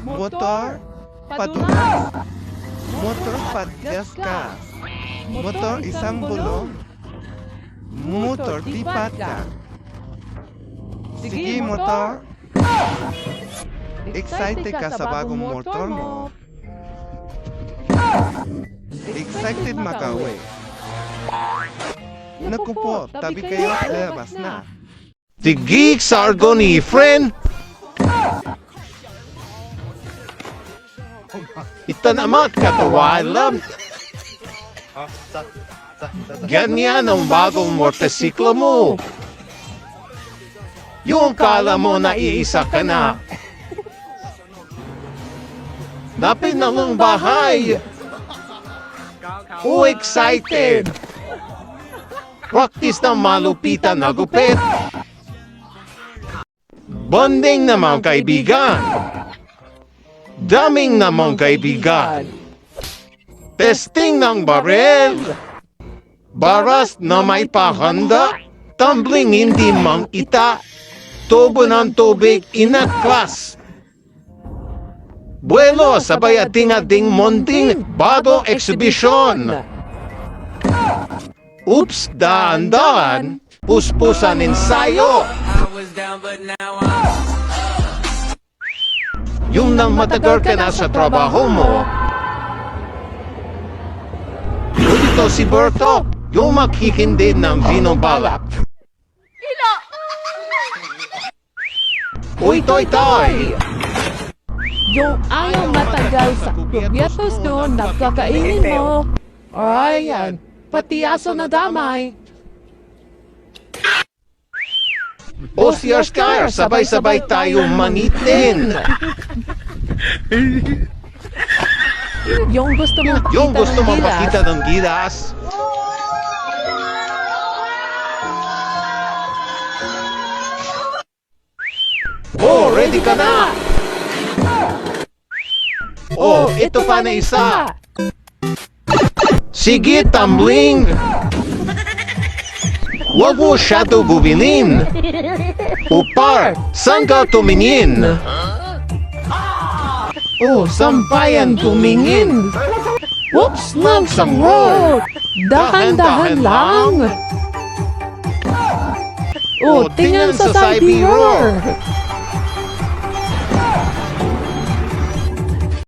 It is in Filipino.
Motor padulas. Motor pagasgas. Motor isang gulong. Motor di pata. Sige, motor. Excited ka sa bagong motor mo. Excited makauwi. Naku po, tabi kayo at labas na. The geeks are gonna friend. Ito naman katawalan. Ganyan ang bagong motorsiklo mo. Yung kala mo na iisa ka na. Napin na ng bahay. Excited. Practice ng malupitan na gupit. Bonding na mga kaibigan. Daming na mga kaibigan. Testing ng barel. Baras na may pahanda. Tumbling hindi mang ita. Tubo ng tubig inaklas. Buelo sabay ating monting bago exhibition. Oops, daan-daan. Puspusan ensayo. Yung nang matagal ka na sa trabaho mo. Dito si Berto, yung maghihindi ng binobalak. Uy, toy-toy! Yung ayaw matagal sa probyektos doon, nagkakainin mo. Ayan, pati aso na damay. O si Oscar, sabay-sabay tayong manitin. Yung gusto mong pakita Yung gusto ng mo gilas. makita ng gilas. Oh, ready ka na? Oh, ito pa na isa. Sige, tumbling. Huwag mo shadow gubilin. Upar, saan ka tumingin? Oh, sampayan tumingin. Whoops, langsang road. Dahan-dahan lang. Oh, tingnan sa side mirror.